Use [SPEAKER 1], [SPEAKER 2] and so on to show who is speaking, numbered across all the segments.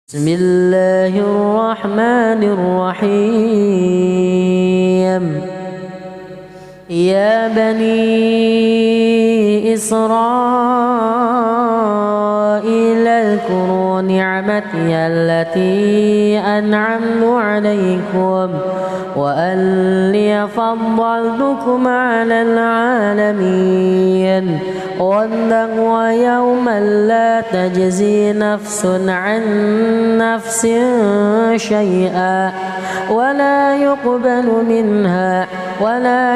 [SPEAKER 1] بسم الله الرحمن الرحيم. يا بني إسرائيل اذكروا نعمتي التي أنعمت عليكم وأني فضلتكم على العالمين. واتقوا يوما لا تجزي نفس عن نفس شيئا ولا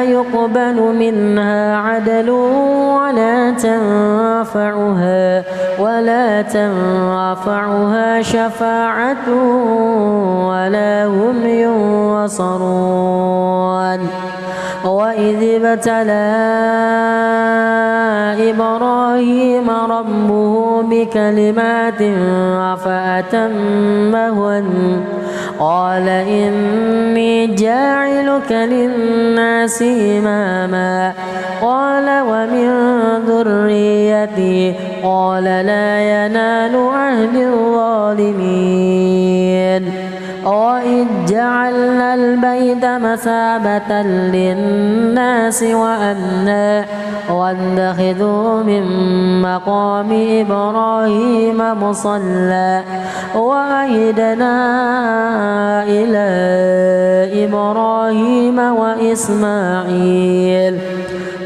[SPEAKER 1] يقبل منها عدل ولا تنفعها شفاعة ولا هم ينصرون. وإذ ابتلى إبراهيم ربه بكلمات فأتمهن قال إني جاعلك للناس إماما قال ومن ذريتي قال لا ينال عهد الظالمين. وإذ جعلنا البيت مثابة للناس وأمنا واتخذوا من مقام إبراهيم مصلى وعهدنا إلى إبراهيم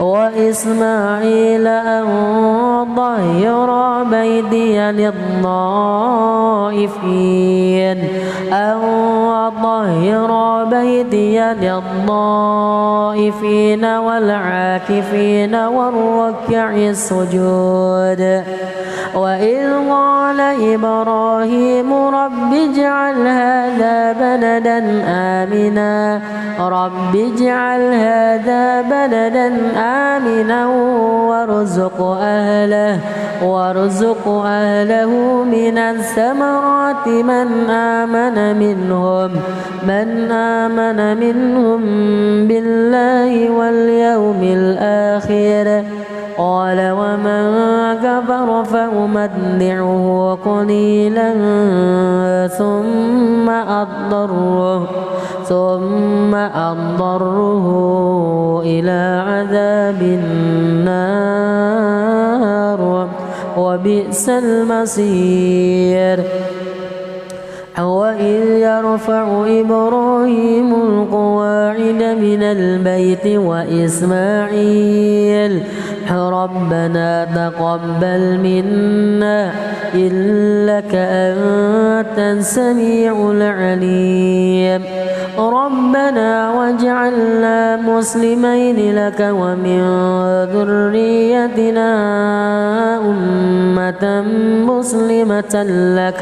[SPEAKER 1] وإسماعيل أن طهر بيتي للطائفين والعاكفين والركع السجود. وإذ قال إبراهيم رب اجعل هذا بلدا آمنا وارزق أهله من الثمرات من آمن منهم بالله واليوم الآخر قال ومن كفر فأمتعه قليلا ثم أضطره إلى عذاب النار وبئس المصير. وإذ يرفع إبراهيم القواعد من البيت وإسماعيل ربنا تقبل منا إنك أنت السميع العليم. ربنا واجعلنا مسلمين لك ومن ذريتنا أمة مسلمة لك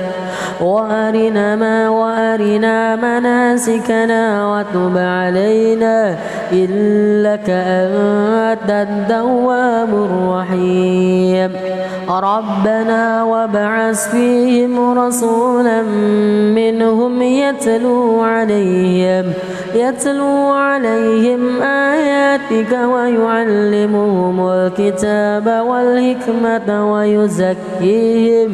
[SPEAKER 1] وأرنا مناسكنا وتب علينا إنك أنت التواب الرحيم. ربنا وابعث فيهم رسولا منهم يتلو عليهم آياتك ويعلمهم الكتاب والحكمة ويزكيهم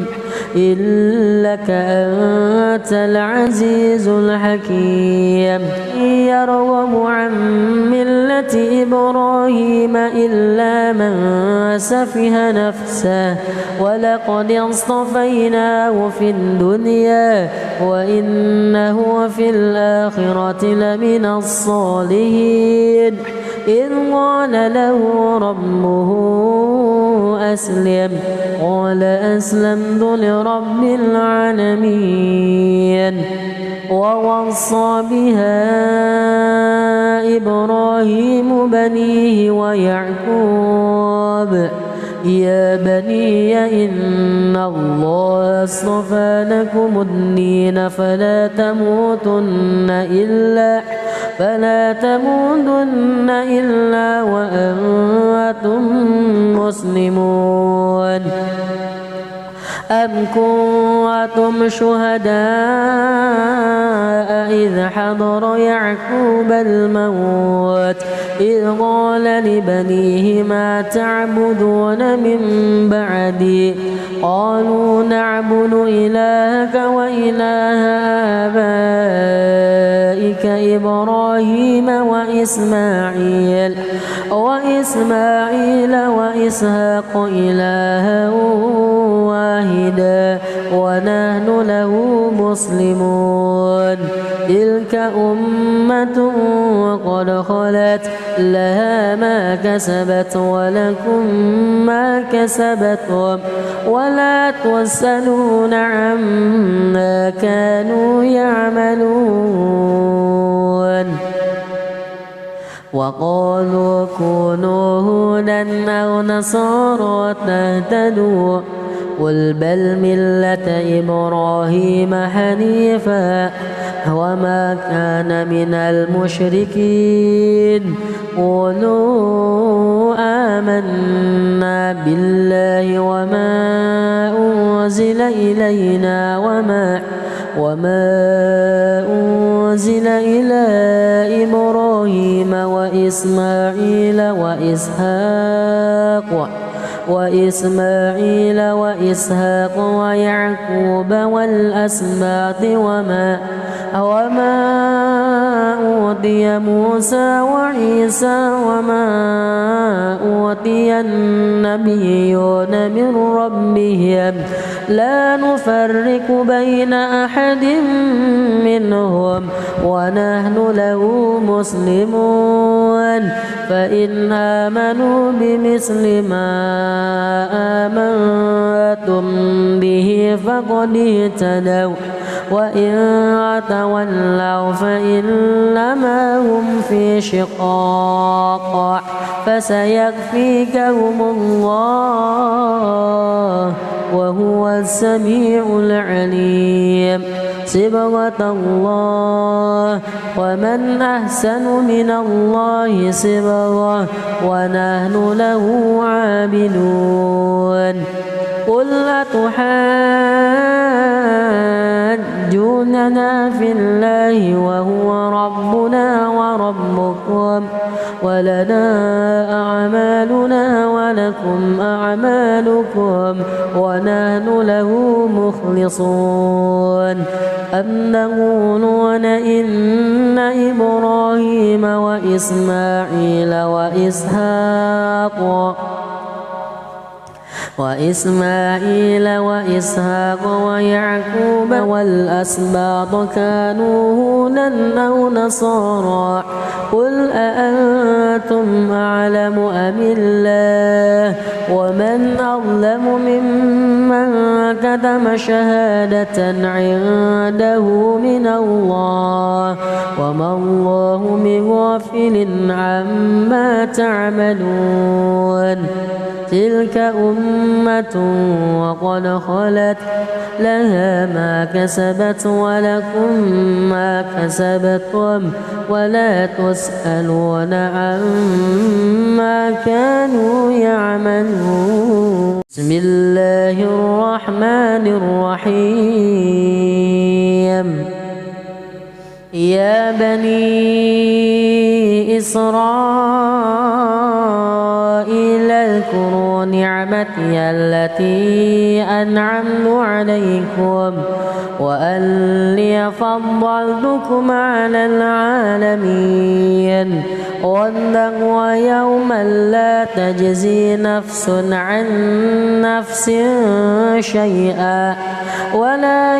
[SPEAKER 1] إنك أنت العزيز الحكيم. يرغب عن ملة إبراهيم إلا من سفه نفسه ولقد اصطفيناه في الدنيا وإنه في الآخرة لمن الصالحين. إذ قال له ربه أسلم قال أسلمت لرب العالمين. ووصى بها إبراهيم بنيه ويعقوب يا بني إن الله اصطفى لكم الدين فلا تموتن إلا وأنتم مسلمون. أم كنتم شهداء إذ حضر يعقوب الموت إذ قال لبنيه ما تعبدون من بعدي قالوا نعبد إلهك وإله آبائك إبراهيم وإسماعيل وإسحاق إلها واحدا ونحن له مسلمون تلك أمة وقد خلت لها ما كسبت ولكم ما كسبتم ولا تسألون عما كانوا يعملون وقالوا كونوا هودا أو نصارى تهتدوا قل بل ملة إبراهيم حنيفا وما كان من المشركين قولوا آمنا بالله وما أنزل إلينا وما أنزل إلى إبراهيم وإسماعيل وإسحاق ويعقوب والأسباط وما أوتي موسى وعيسى وما أوتي النبيون من ربهم لا نفرق بين أحد منهم ونحن له مسلمون فإن آمنوا بمثل ما آمنتم به فقد اهتدوا وإن تولوا فإنما هم في شقاق فسيكفيكهم الله وهو السميع العليم صبغة الله ومن أحسن من الله صبغة ونحن له عابدون قل أتحاجوننا في الله وهو ربنا وربكم ولنا أعمالنا ولكم أعمالكم ونحن له مخلصون أم تقولون إن إبراهيم وإسماعيل وإسحاق ويعقوب والأسباط كانوا هودا أو نصارى قل أأنتم أعلم أم الله ومن أظلم ممن كتم شهادة عنده من الله وما الله بغافل عما تعملون تلك أمة وقد خلت لها ما كسبت ولكم ما كسبتم ولا تسألون عما كانوا يعملون بسم الله الرحمن الرحيم يا بني إسرائيل اذكروا نعمتي التي أنعمت عليكم وأني فضلتكم على العالمين واتقوا يوما لا تجزي نفس عن نفس شيئا ولا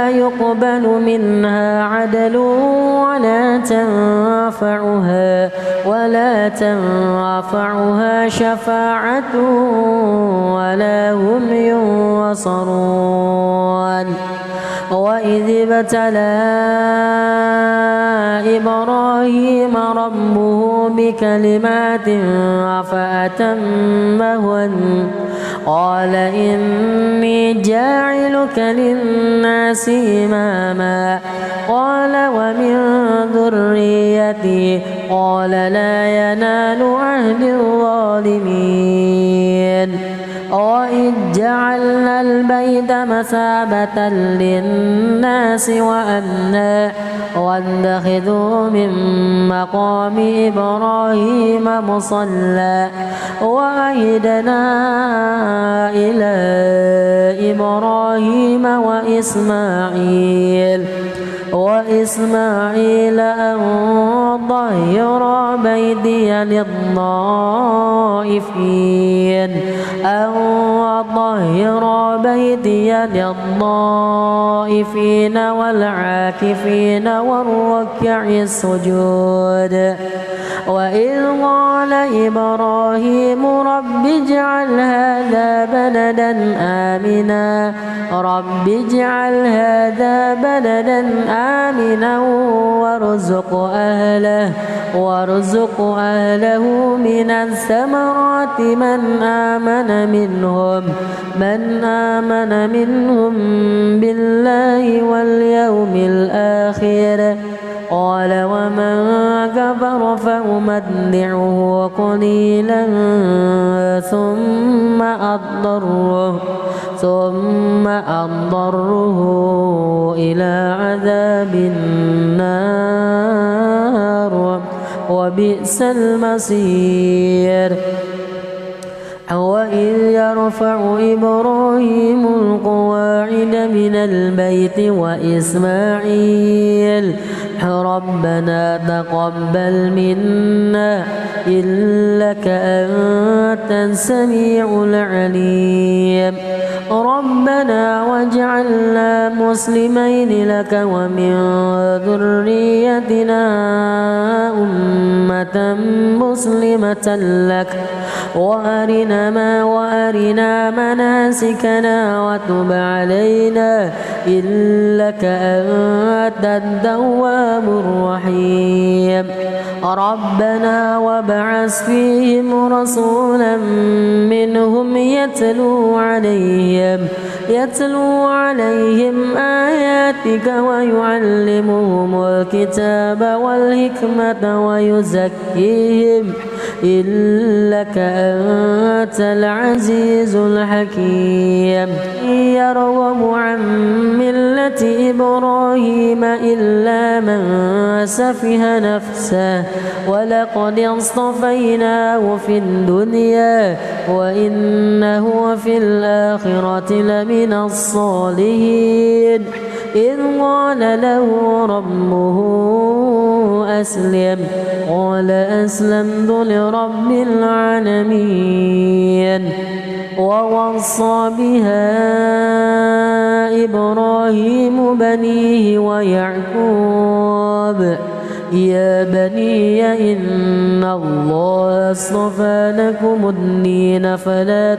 [SPEAKER 1] يقبل منها عدل ولا تنفعها شفاعة ولا هم ينصرون وإذ ابتلى إبراهيم ربه بكلمات فأتمهن قال إني جاعلك للناس إماما قال ومن ذريتي قال لا ينال عهد الظالمين وجعلنا البيت مثابة للناس وأمنا واتخذوا من مقام إبراهيم مصلى وعهدنا إلى إبراهيم وإسماعيل أن طهر بيتي للطائفين والعاكفين والركع السجود. وإذ قال إبراهيم رب اجعل هذا بلدا آمنا وارزق أهله من الثمرات من آمن منهم بالله واليوم الآخر. قال ومن كفر فأمتعه قليلا ثم أضطره إلى عذاب النار وبئس المصير. وإذ يرفع إبراهيم القواعد من البيت وإسماعيل ربنا تقبل منا إنك أنت السميع العليم. ربنا واجعلنا مسلمين لك ومن ذريتنا أمة مسلمة لك وأرنا مناسكنا وتب علينا إنك أنت التواب الرحيم. ربنا وابعث فيهم رسولا منهم يتلو عليهم آياتك ويعلمهم الكتاب والحكمة ويزكيهم إنك أنت العزيز الحكيم. يرغب عن ملة إبراهيم إلا من سفه نفسه ولقد اصطفيناه في الدنيا وإنه في الآخرة لمن الصالحين. إذ قال له ربه أسلم قال أسلمت لرب العالمين. ووصى بها إبراهيم بنيه ويعقوب يا بني إن الله اصطفى لكم الدين فلا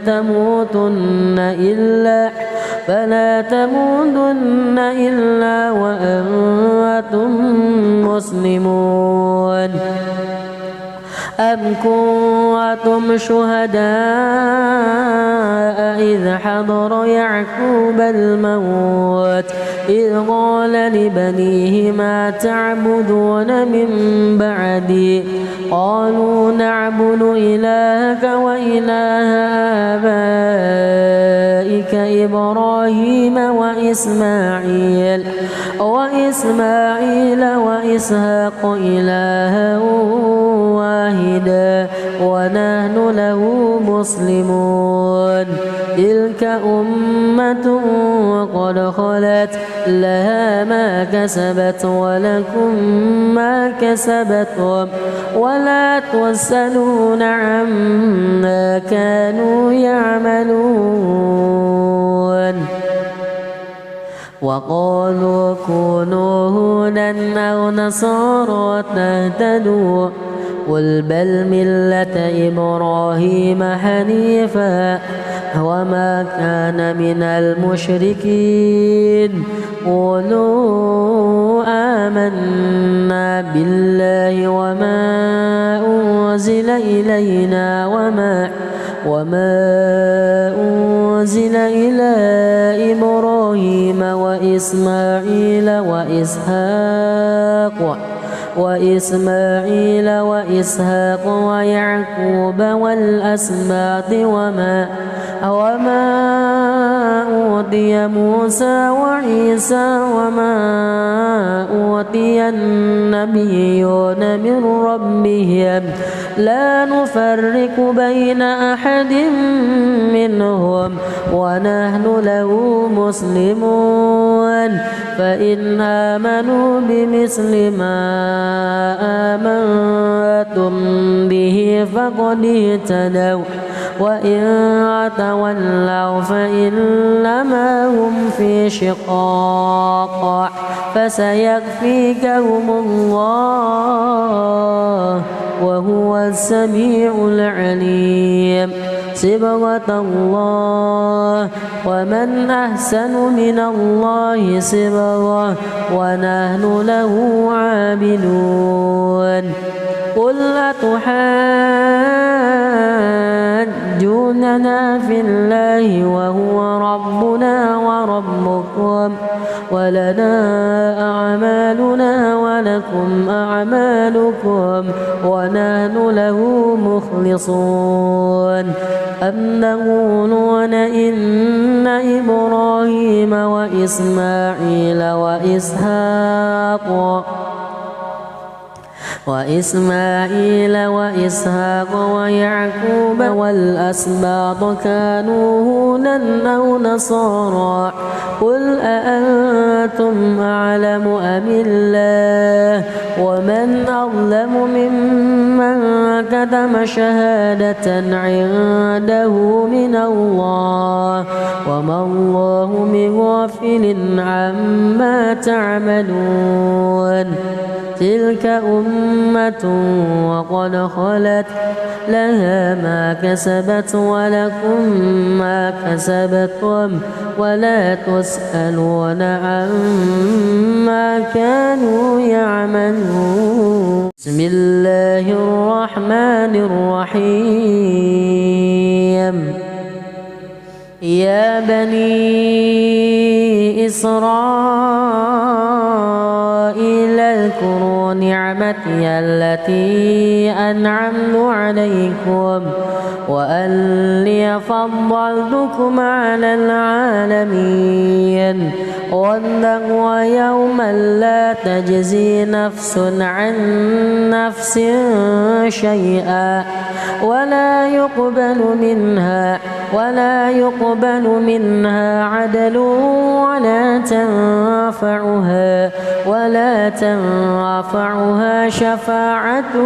[SPEAKER 1] تموتن إلا وأنتم مسلمون. أم كنتم شهداء إذ حضر يعقوب الموت إذ قال لبنيه ما تعبدون من بعدي قالوا نعبد إلهك وإله آبائك إبراهيم وإسماعيل وإسحاق إلها واحدا ونحن له مسلمون. تلك أمة قد خلت لها ما كسبت ولكم ما كسبتم ولا تسألون عما كانوا يعملون. وقالوا كونوا هودا أو نصارى تهتدوا قل بل ملة إبراهيم حنيفا وما كان من المشركين. قولوا آمنا بالله وما أنزل إلينا وما أنزل إلى إبراهيم وإسماعيل وإسحاق ويعقوب والأسباط وما أوتي موسى وعيسى وما أوتي النبيون من ربهم لا نفرق بين أحد منهم ونحن له مسلمون فإن آمنوا بمثل ما آمنتم به فقد اهتدوا وإن تولوا فإنما هم في شقاق فسيكفيكهم الله وهو السميع العليم صبغة الله ومن أحسن من الله صبغة ونحن له عابدون قل أتحاجوننا في الله وهو ربنا وربكم ولنا أعمالنا ولكم أعمالكم ونحن له مخلصون أم تقولون إن إبراهيم وإسماعيل وإسحاق ويعقوب والأسباط كانوا هودا أو نصارى قل أأنتم أعلم أم الله ومن أظلم ممن كتم شهادة عنده من الله وما الله بغافل عما تعملون تلك أمة وقد خلت لها ما كسبت ولكم ما كسبتم ولا تسألون عما كانوا يعملون بسم الله الرحمن الرحيم يا بني إسرائيل اذكروا نعمتي التي أنعمت عليكم وأني فضلتكم على العالمين واتقوا يوما لا تجزي نفس عن نفس شيئا ولا يقبل منها عدل ولا تنفعها شفاعة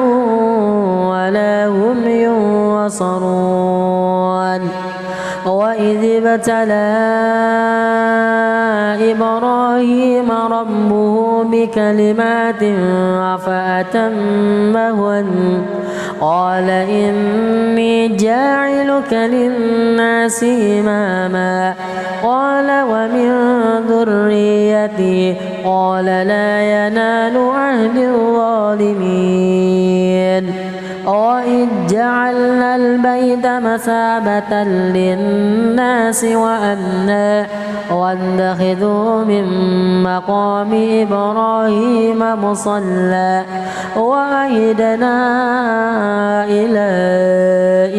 [SPEAKER 1] ولا هم ينصرون وإذ ابتلى إبراهيم ربه بكلمات فأتمهن قال إني جاعلك للناس إماما قال ومن ذريتي قال لا ينال عهد الظالمين وإذ جعلنا البيت مثابة للناس وأمنا واتخذوا من مقام إبراهيم مصلى وعهدنا إلى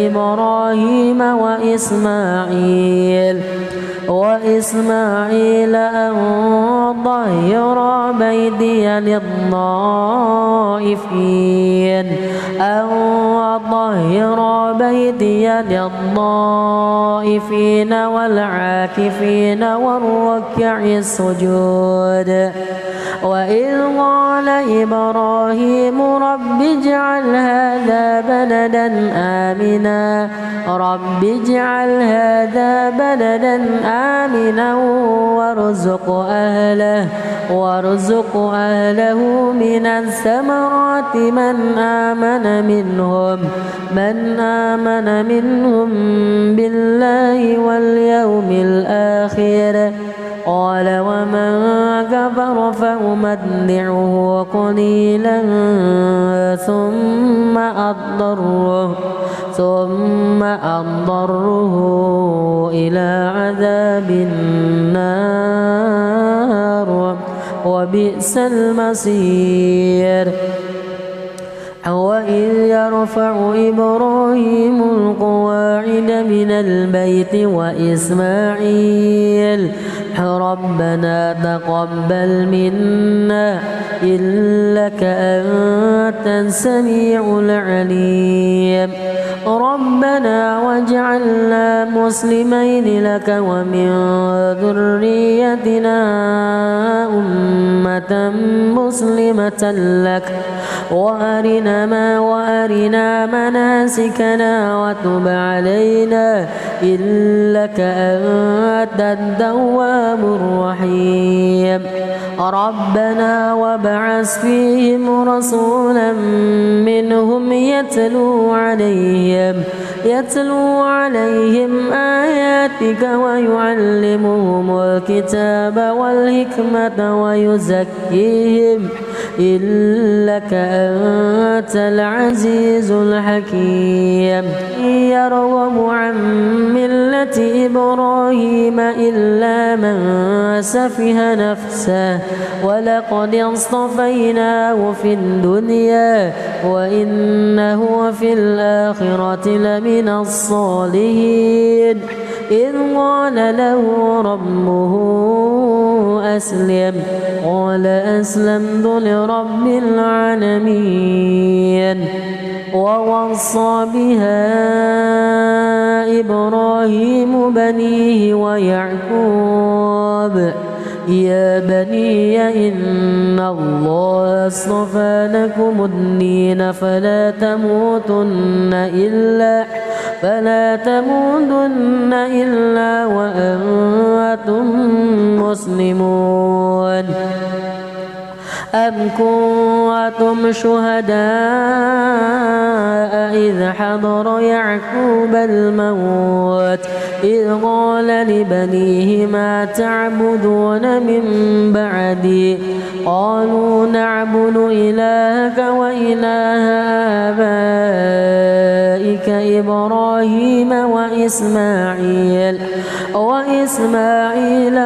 [SPEAKER 1] إبراهيم وإسماعيل أن طهر بيتي للطائفين والعاكفين والركع السجود وإذ قال إبراهيم رب اجعل هذا بلدا آمنا وارزق أهله من الثمرات من آمن منهم بالله واليوم الآخر قال ومن كفر فأمتعه قليلا ثم أضطره إلى عذاب النار وبئس المصير وإذ يرفع إبراهيم القواعد من البيت وإسماعيل ربنا تقبل منا إنك أنت السميع العليم ربنا واجعلنا مسلمين لك ومن ذريتنا أمة مسلمة لك وأرنا مناسكنا وتب علينا إنك أنت التواب الرحيم ربنا وابعث فيهم رسولا منهم يتلو عليهم آياتك ويعلمهم الكتاب والحكمة ويزكيهم إنك أنت العزيز الحكيم يرغب عن ملة إبراهيم إلا من سفه نفسه ولقد اصطفيناه في الدنيا وإنه في الآخرة لمن الصالحين إذ قال له ربه أسلم قال أسلمت لرب العالمين ووصى بها إبراهيم بنيه ويعقوب يا بني إن الله اصطفى لكم الدين فلا تموتن إلا وأنتم مسلمون أم كنتم شهداء إذ حضر يعقوب الموت إذ قال لبنيه ما تعبدون من بعدي قالوا نعبد إلهك وإله آبائك إبراهيم وإسماعيل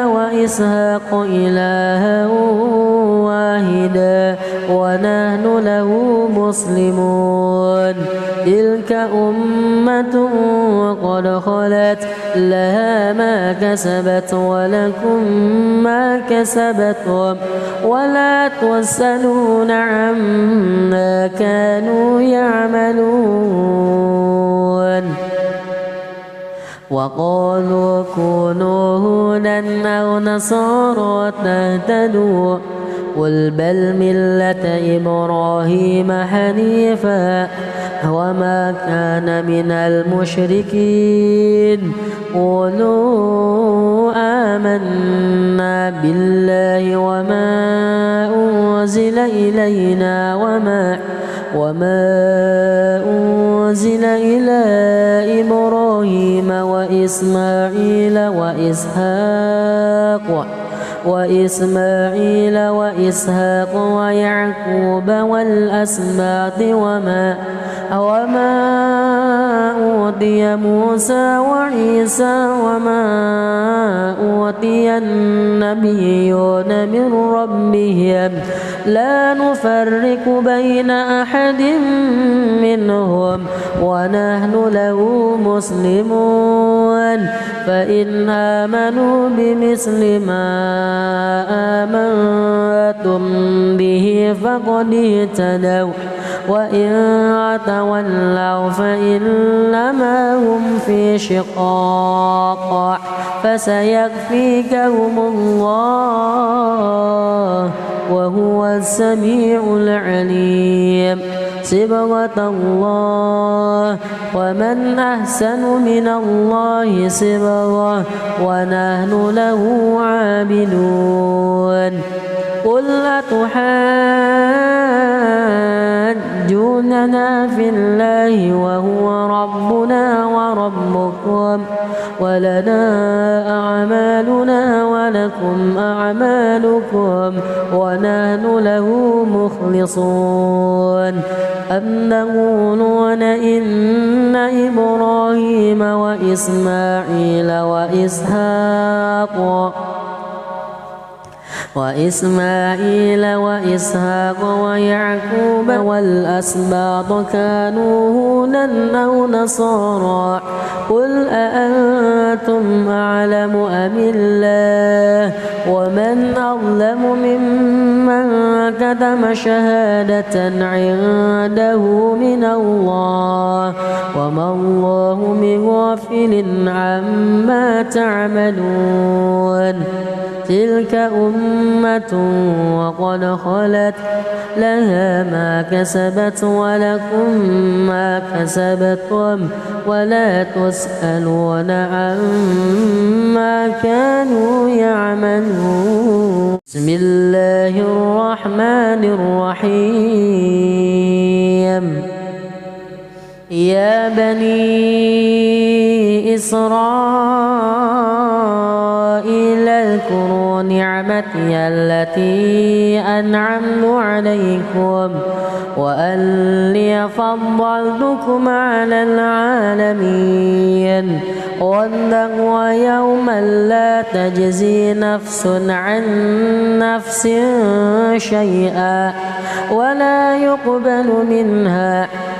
[SPEAKER 1] وإسحاق إلها واحدا ونحن له مسلمون تلك أمة قد خلت لها ما كسبت ولكم ما كسبتم ولا تسألون عما كانوا يعملون وقالوا كونوا هودا أو نصارى تهتدوا قل بل ملة إبراهيم حنيفا وما كان من المشركين قولوا آمنا بالله وما أنزل إلينا وما أنزل إلى إبراهيم وإسماعيل وإسحاق ويعقوب والأسباط وما أوتي موسى وعيسى وما أوتي النبيون من ربهم لا نفرق بين أحد منهم ونحن له مسلمون فإن آمنوا بمثل ما آمنتم به فقد اهتدوا وإن تولوا فإنما هم في شقاق فسيكفيكهم الله وهو السميع العليم صبغة الله ومن أحسن من الله صبغة ونحن له عابدون قل أتحاجوننا في الله وهو ربنا وربكم ولنا أعمالنا ولكم أعمالكم ونحن له مخلصون أم تقولون إن إبراهيم وإسماعيل وإسماعيل وإسحاق ويعقوب والأسباط كانوا هودا أو نصارى قل أأنتم أعلم أم الله ومن أظلم ممن كتم شهادة عنده من الله وما الله بغافل عما تعملون تلك أمة وقد خلت لها ما كسبت ولكم ما كسبتم ولا تسألون عما كانوا يعملون بسم الله الرحمن الرحيم يا بني إسرائيل اذكروا نعمتي التي أنعمت عليكم وأني فضلتكم على العالمين واتقوا يوما لا تجزي نفس عن نفس شيئا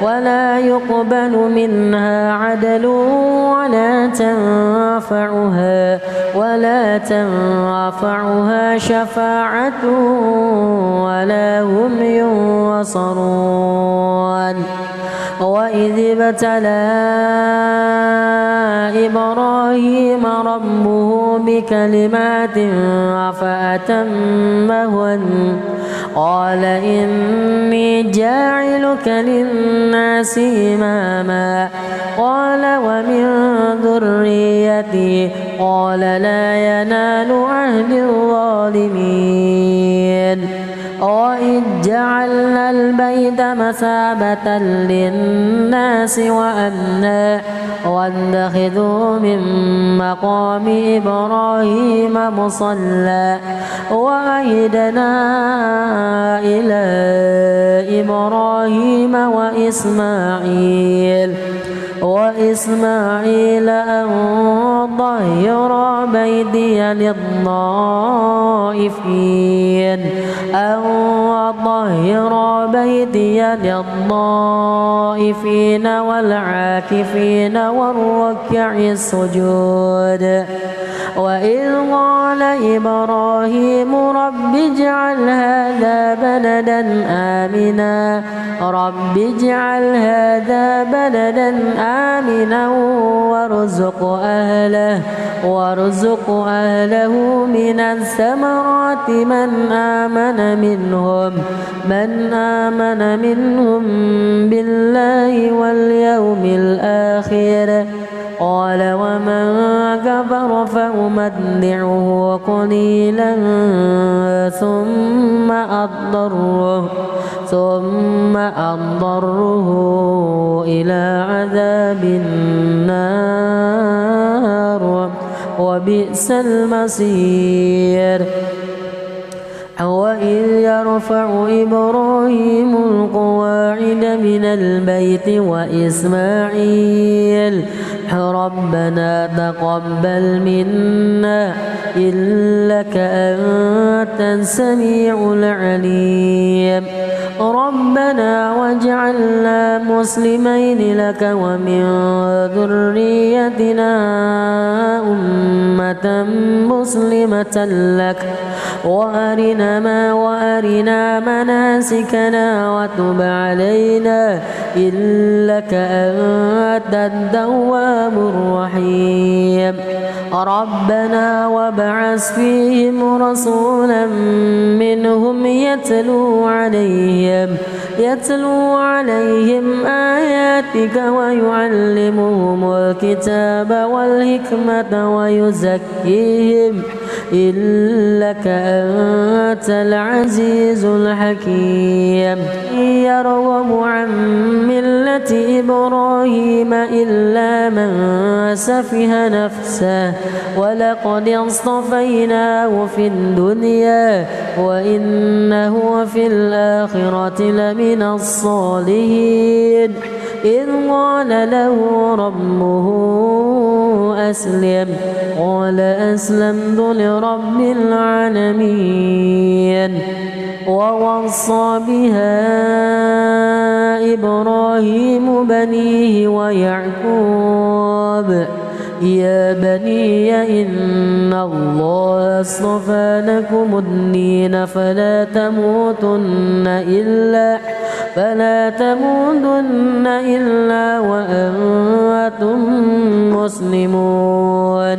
[SPEAKER 1] ولا يقبل منها عدل ولا تنفعها شفاعة ولا هم ينصرون وإذ ابتلى إبراهيم ربه بكلمات فأتمهن قال إني جاعلك للناس إماما قال ومن ذريتي قال لا ينال عهد الظالمين وإذ جعلنا البيت مثابة للناس وأمنا واتخذوا من مقام إبراهيم مصلى وعهدنا إلى إبراهيم وإسماعيل أن طهر بيتي للطائفين والعاكفين والركع السجود وإذ قال إبراهيم رب اجعل هذا بلدا آمنا وارزق أهله من الثمرات من آمن منهم بالله واليوم الآخر قال ومن كفر فأمتعه قليلا ثم أضطره إلى عذاب النار وبئس المصير وإذ يرفع إبراهيم القواعد من البيت وإسماعيل ربنا تقبل منا إنك أنت السميع العليم ربنا واجعلنا مسلمين لك ومن ذريتنا أمة مسلمة لك وأرنا مناسكنا وتب علينا إنك أنت التواب الرحيم ربنا وابعث فيهم رسولا منهم يتلو عليهم آياتك ويعلمهم الكتاب والحكمة ويزكيهم إنك أنت العزيز الحكيم يرغب عن ملة إبراهيم إلا من سفه نفسه ولقد اصطفيناه في الدنيا وإنه في الآخرة لمن الصالحين إذ قال له ربه أسلم قال أسلمت لرب العالمين ووصى بها إبراهيم بنيه ويعقوب يا بني إن الله اصطفى لكم الدين فلا تموتن إلا وأنتم مسلمون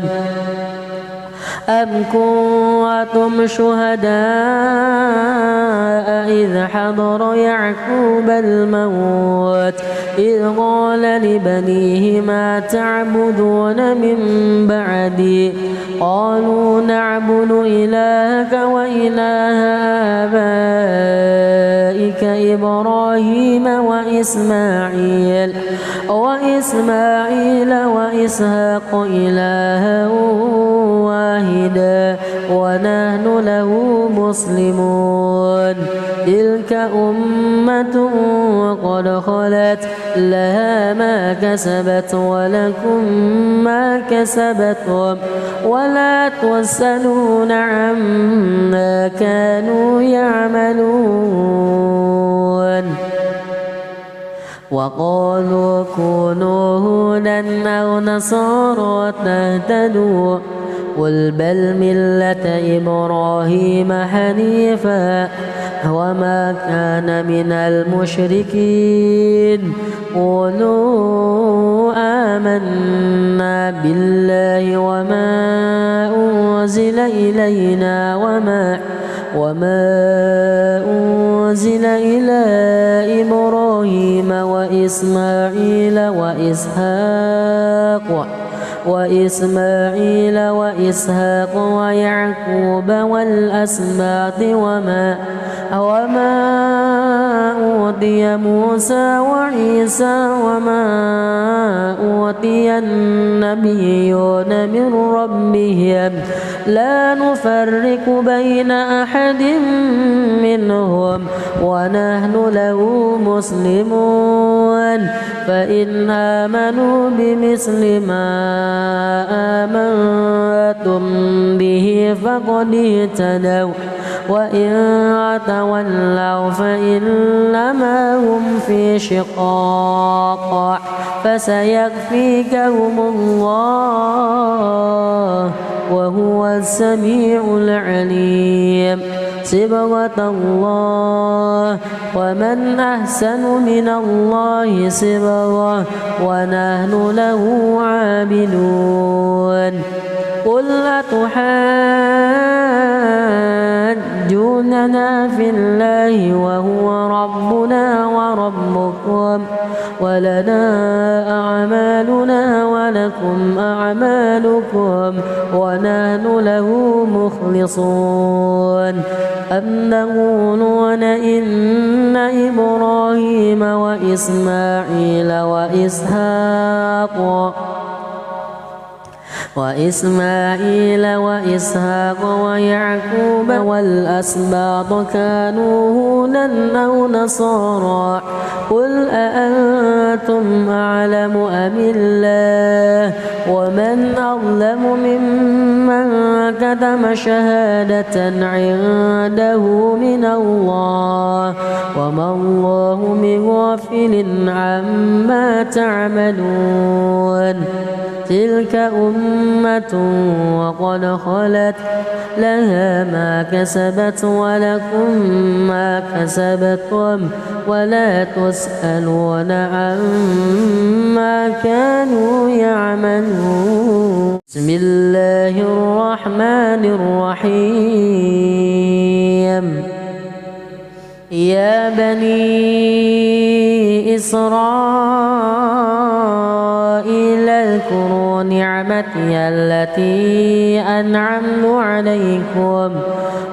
[SPEAKER 1] أم كنتم شهداء إذ حضر يعقوب الموت إذ قال لبنيه ما تعبدون من بعدي قالوا نعبد إلهك وإله آبائك إبراهيم وإسماعيل وإسحاق إلها واحدا ونحن له مسلمون تلك أمة وقد خلت لها ما كسبت ولكم ما كسبتم ولا تسألون عما كانوا يعملون وقالوا كونوا هودا أو نصارى تهتدوا قل بل ملة إبراهيم حنيفا وما كان من المشركين قولوا آمنا بالله وما أنزل إلينا وما أنزل إلى إبراهيم وإسماعيل وإسحاق ويعقوب والأسباط وما أوتي موسى وعيسى وما أوتي النبيون من ربهم لا نفرق بين أحد منهم ونحن له مسلمون فإن آمنوا بمثل ما آمنتم به فقد اهتدوا وإن تولوا فإنما هم في شقاق فسيكفيكهم الله وهو السميع العليم صبغة الله ومن أحسن من الله صبغة ونحن له عابدون قل أتحاجوننا في الله وهو ربنا وربكم ولنا أعمالنا ولكم أعمالكم ونحن له مخلصون أم تقولون إن إبراهيم وإسماعيل وإسحاق ويعقوب والأسباط كانوا هودا أو نصارى قل أأنتم أعلم أم الله ومن أظلم ممن كتم شهادة عنده من الله وما الله بغافل عما تعملون تلك أمة وقد خلت لها ما كسبت ولكم ما كسبتم ولا تسألون عما كانوا يعملون بسم الله الرحمن الرحيم يا بني إسرائيل اذكروا نعمتي التي أنعمت عليكم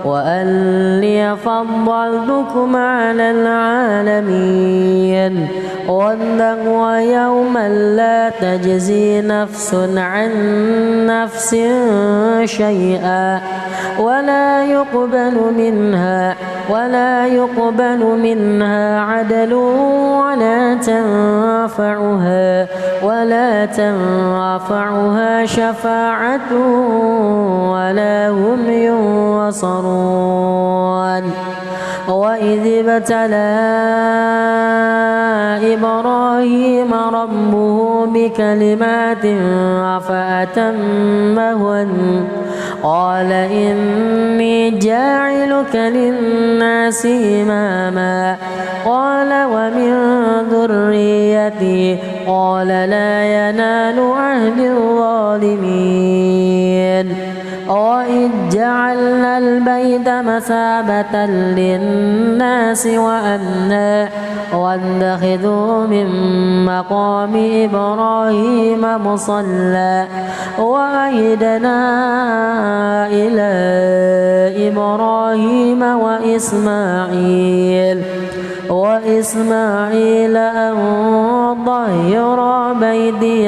[SPEAKER 1] وأني فضلتكم على العالمين واتقوا يوما لا تجزي نفس عن نفس شيئا ولا يقبل منها عدل ولا تنفعها شفاعة ولا هم ينصرون. وإذ ابتلى إبراهيم ربه بكلمات فأتمهن قال إني جاعلك للناس إماما قال ومن ذريتي قال لا ينال عهد الظالمين. وإذ جعلنا البيت مثابة للناس وأمنا واتخذوا من مقام إبراهيم مصلى وعهدنا إلى إبراهيم وإسماعيل أن طهر بيتي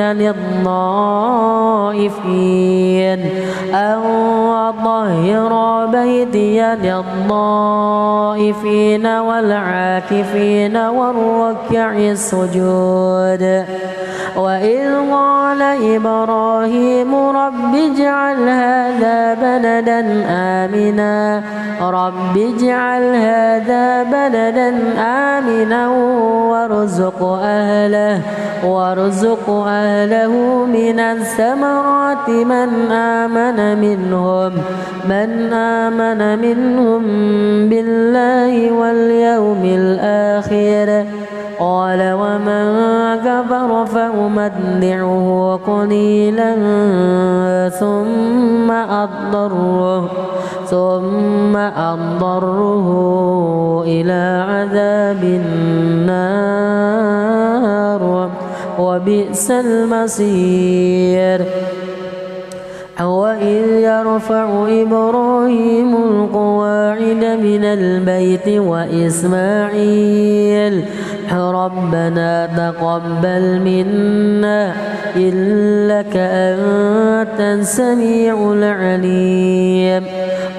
[SPEAKER 1] للطائفين والعاكفين والركع السجود. وإذ قال إبراهيم رب اجعل هذا بلدا آمنا وارزق أهله من الثمرات من آمن منهم بالله واليوم الآخر قال ومن كفر فأمتعه قليلا ثم أضطره إلى عذاب النار وبئس المصير. وإذ يرفع إبراهيم القواعد من البيت وإسماعيل ربنا تقبل منا إنك أنت السميع العليم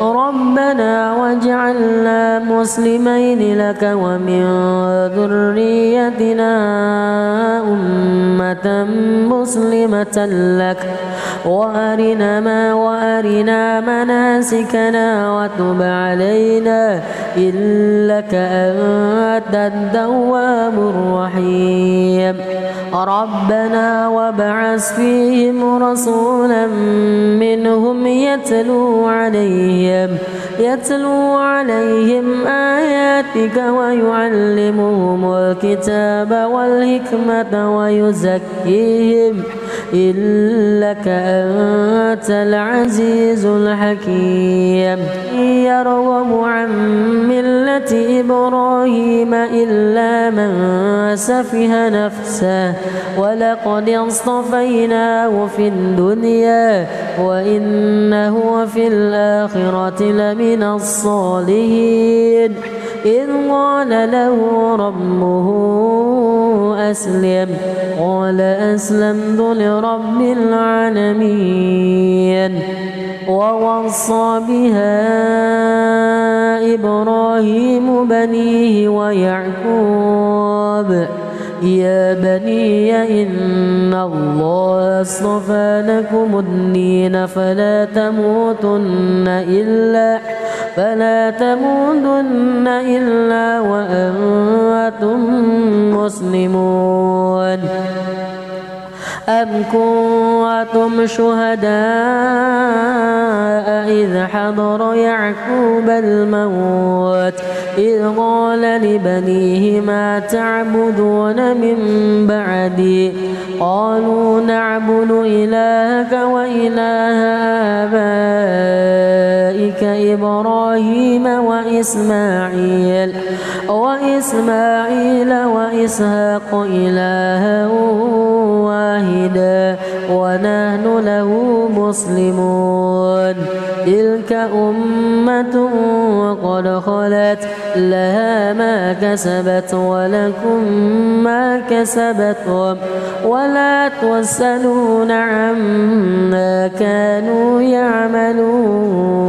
[SPEAKER 1] ربنا واجعلنا مسلمين لك ومن ذريتنا أمة مسلمة لك وأرنا مناسكنا وتب علينا إنك أنت التواب الرحيم ربنا وابعث فيهم رسولا منهم يتلو عليهم آياتك ويعلمهم الكتاب والحكمة ويزكيهم إنك أنت العزيز الحكيم يرغب عن ملة إبراهيم إلا من سفه نفسه ولقد اصطفيناه في الدنيا وإنه في الآخرة لمن الصالحين إذ قال له ربه أسلم قال أسلمت لرب العالمين ووصى بها إبراهيم بنيه ويعقوب يا بني إن الله اصطفى لكم الدين فلا تموتن إلا وأنتم مسلمون أم كنتم شهداء إذ حضر يعقوب الموت إذ قال لبنيه ما تعبدون من بعدي قالوا نعبد إلهك وإله آبائك إبراهيم وإسماعيل وإسحاق إلها واحدا ونحن له مسلمون تلك أمة قد خلت لها ما كسبت ولكم ما كسبتم ولا تسألون عما كانوا يعملون.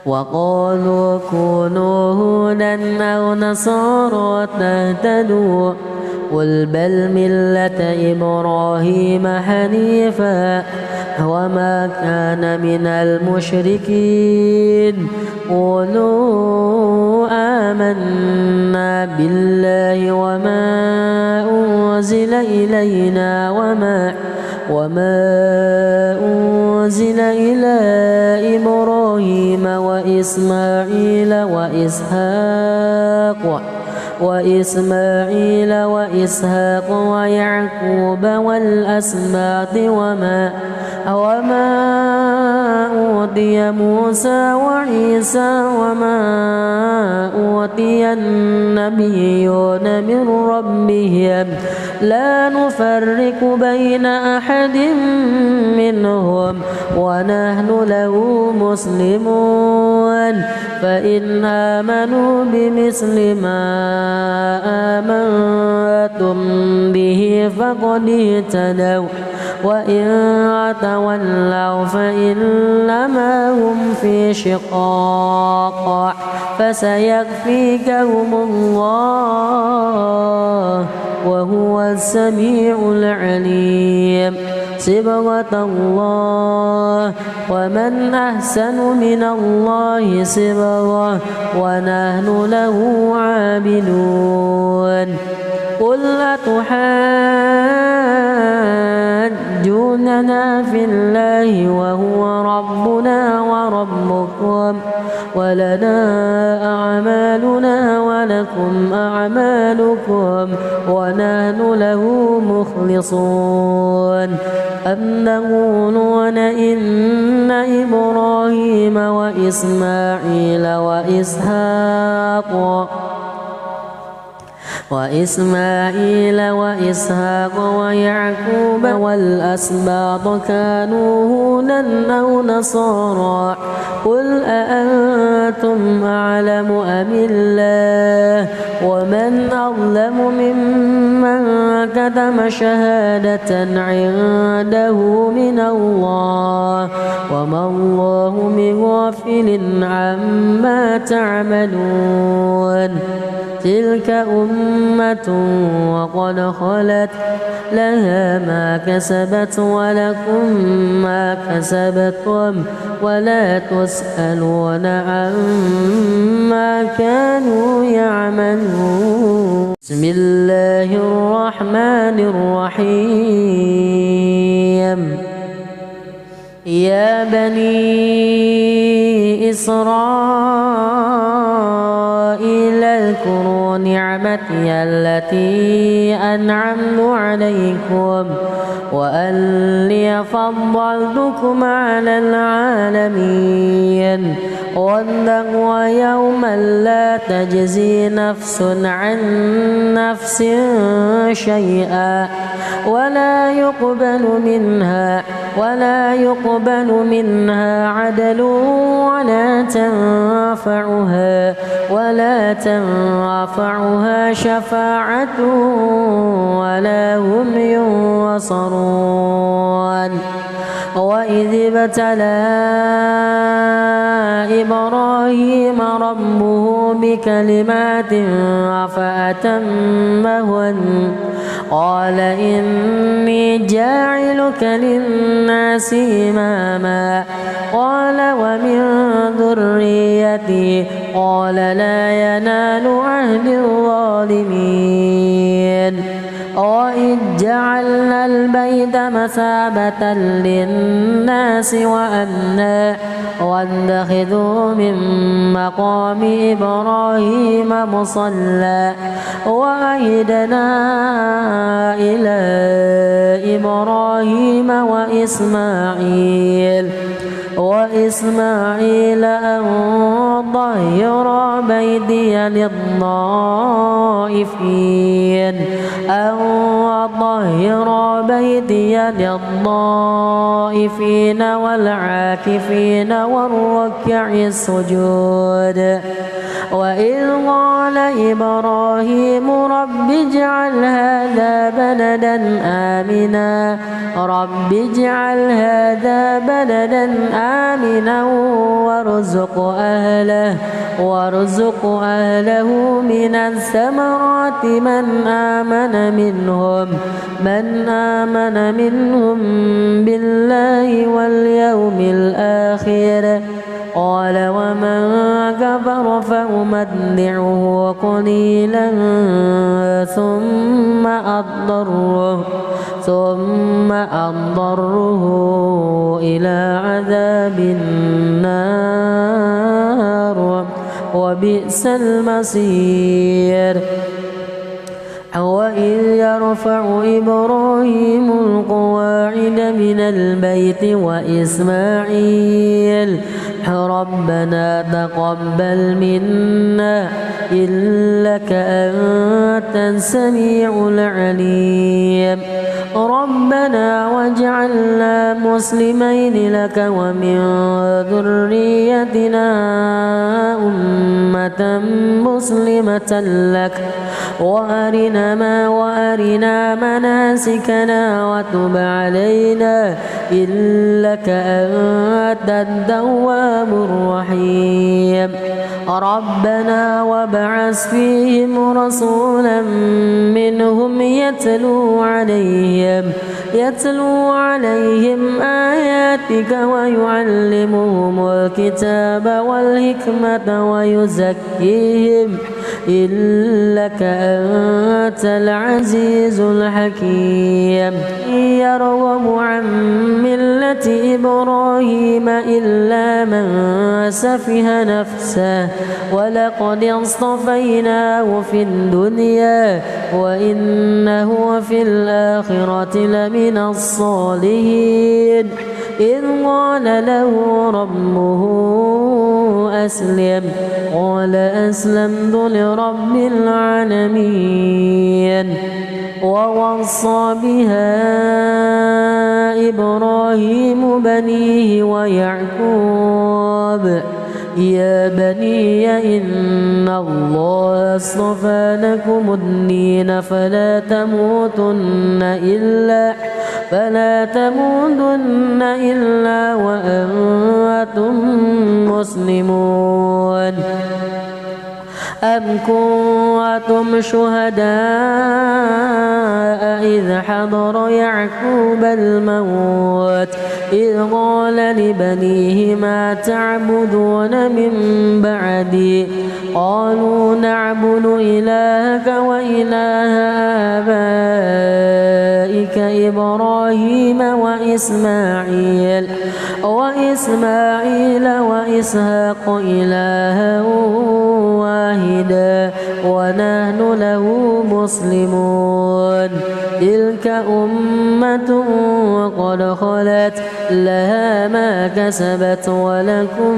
[SPEAKER 1] وقالوا كونوا هودا أو نصارى تهتدوا قل بل ملة إبراهيم حنيفا وما كان من المشركين. قولوا آمنا بالله وما أنزل إلينا وما أنزل إلى إبراهيم وإسماعيل وإسحاق ويعقوب والأسباط وما أوتي موسى وعيسى وما أوتي النبيون من ربهم لا نفرق بين أحد منهم ونحن له مسلمون. فإن آمنوا بمثل ما آمنتم به فقد اهتدوا وإن تولوا فإنما هم في شقاق فسيكفيكهم الله وهو السميع العليم. صبغة الله ومن أحسن من الله صبغة ونحن له عابدون. قل أتحاجوننا في الله وهو ربنا وربكم ولنا أعمالنا ولكم أعمالكم ونحن له مخلصون. أم تقولون إن إبراهيم وإسماعيل وإسحاق ويعقوب والأسباط كانوا هودا أو نصارى قل أأنتم أعلم أم الله ومن أظلم ممن كتم شهادة عنده من الله وما الله بغافل عما تعملون. تلك أمة وقد خلت لها ما كسبت ولكم ما كسبتم ولا تسألون عما كانوا يعملون. بسم الله الرحمن الرحيم. يا بني إسرائيل اذكروا نعمتي التي أنعمت عليكم وأني فضلتكم على العالمين. واتقوا يوما لا تجزي نفس عن نفس شيئا ولا يقبل منها عدل ولا تنفعها شفاعة ولا هم ينصرون. وإذ ابتلى إبراهيم ربه بكلمات فأتمهن قال إني جاعلك للناس إماما قال ومن ذريتي قال لا ينال عهد الظالمين. وإذ جعلنا البيت مثابة للناس وأمنا واتخذوا من مقام إبراهيم مصلى وعهدنا إلى إبراهيم وإسماعيل وإسماعيل أن طهر بيتي للطائفين والعاكفين والركع السجود. وإذ قال إبراهيم رب اجعل هذا بلدا آمنا وارزق أهله من الثمرات من آمن منهم بالله واليوم الآخر. قال ومن كفر فأمتعه قليلا ثم أضطره إلى عذاب النار وبئس المصير. وإذ يرفع إبراهيم القواعد من البيت وإسماعيل ربنا تقبل منا إنك أنت السميع العليم. ربنا واجعلنا مسلمين لك ومن ذريتنا أمة مسلمة لك وأرنا مناسكنا وتب علينا إنك أنت التواب الرحيم. ربنا وابعث فيهم رسولا منهم يتلو عليهم آياتك ويعلمهم الكتاب والحكمة ويزكيهم إنك أنت العزيز الحكيم. يرغب عن ملة إبراهيم إلا من سفه نفسه ولقد اصطفيناه في الدنيا وإنه في الآخرة لمن الصالحين. إذ قال له ربه أسلم قال أسلمت لرب العالمين. ووصى بها إبراهيم بنيه ويعقوب يا بني إن الله اصطفى لكم الدين فلا تموتن إلا وأنتم مسلمون. أم كنتم شهداء إذ حضر يعقوب الموت إذ قال لبنيه ما تعبدون من بعدي قالوا نعبد إلهك وإله آبائك إبراهيم وإسماعيل وإسحاق إلها واحدا ونحن له مسلمون. تلك أمة وقد خلت لها ما كسبت ولكم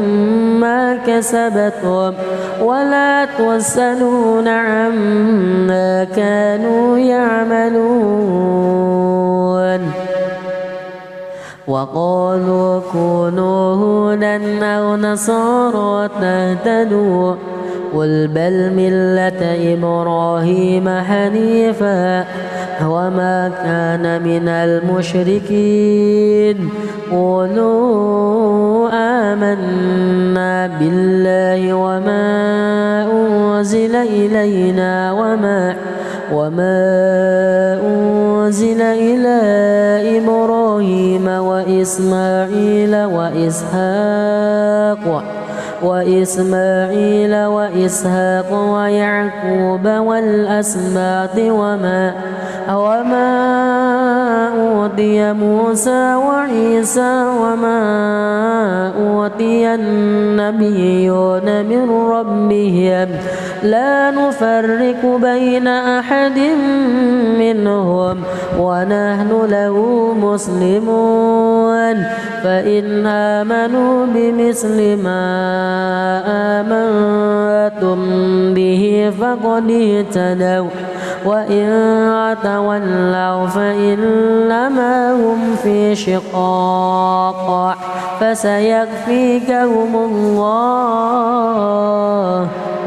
[SPEAKER 1] ما كسبتم ولا تسألون عما كانوا يعملون. وقالوا كونوا هودا أو نصارى تهتدوا قل بل ملة إبراهيم حنيفا وما كان من المشركين. قولوا آمنا بالله وما أنزل إلينا وما أنزل إلى إبراهيم وإسماعيل وإسحاق ويعقوب والأسباط وما أوتي موسى وعيسى وما أوتي النبيون من ربهم لا نفرق بين أحد منهم ونحن له مسلمون فإن آمنوا بمثل ما آمنتم به فقد اهتدوا وإن تولوا فإنما هم في شقاق فسيكفيكهم الله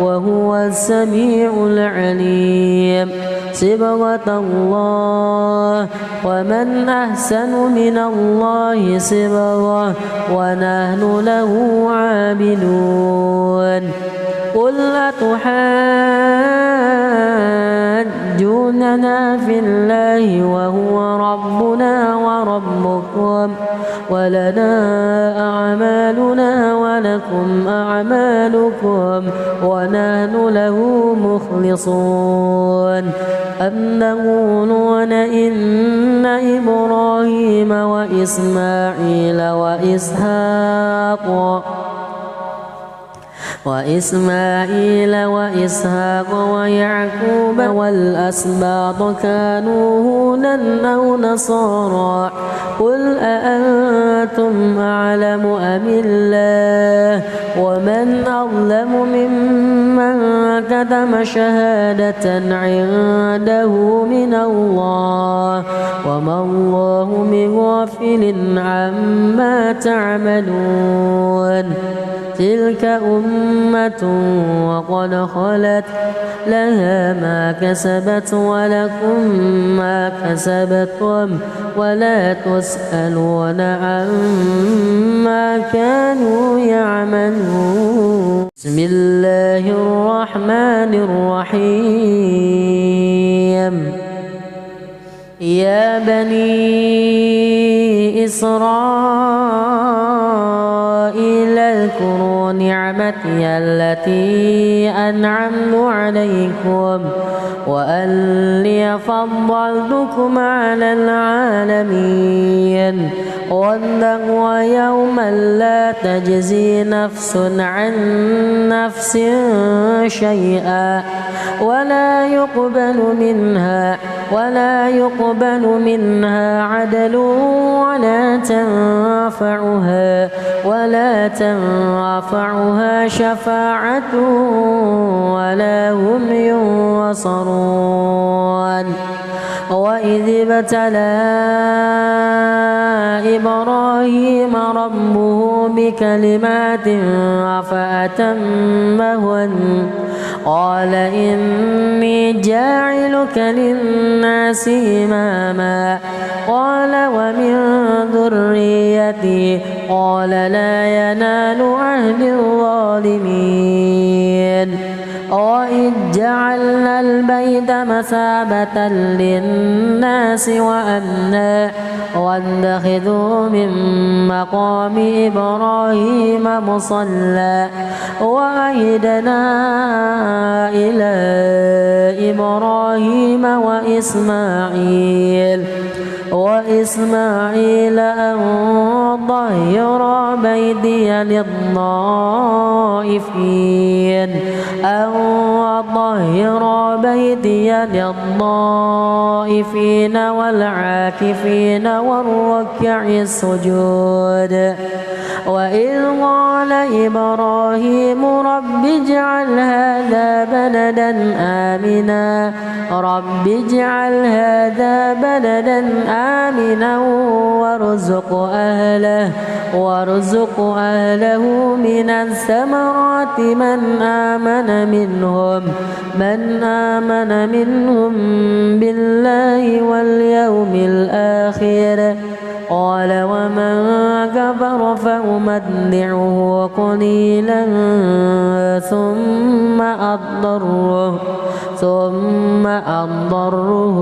[SPEAKER 1] وهو السميع العليم صبغة الله ومن أحسن من الله صبغة ونحن له عابدون قل أتحاجوننا في الله وهو ربنا وربكم ولنا أعمالنا ولكم أعمالكم ونحن له مخلصون أم تقولون إن إبراهيم وإسماعيل وإسحاق ويعقوب والأسباط كانوا هودا أو نصارى قل أأنتم أعلم أم الله ومن أظلم ممن كتم شهادة عنده من الله وما الله بغافل عما تعملون تلك أمة وقد خلت لها ما كسبت ولكم ما كسبتم ولا تسألون عما كانوا يعملون بسم الله الرحمن الرحيم يا بني إسرائيل اذكروا نعمتي التي أنعمت عليكم وأني فضلتكم على العالمين واتقوا يوما لا تجزي نفس عن نفس شيئا ولا يقبل منها عدل ولا تنفعها شفاعة ولا هم ينصرون وإذ ابتلى إبراهيم ربه بكلمات فأتمهن قال إني جاعلك للناس إماما قال ومن ذريتي قال لا ينال عهد الظالمين وإذ جعلنا البيت مثابة للناس وأمنا واتخذوا من مقام إبراهيم مصلى وعهدنا إلى إبراهيم وإسماعيل أن طهر بيتي للطائفين والعاكفين والركع السجود وإذ قال إبراهيم رب اجعل هذا بلدا آمنا وارزق أهله من الثمرات من آمن منهم بالله واليوم الآخر قال ومن كفر فأمتعه قليلا ثم أضطره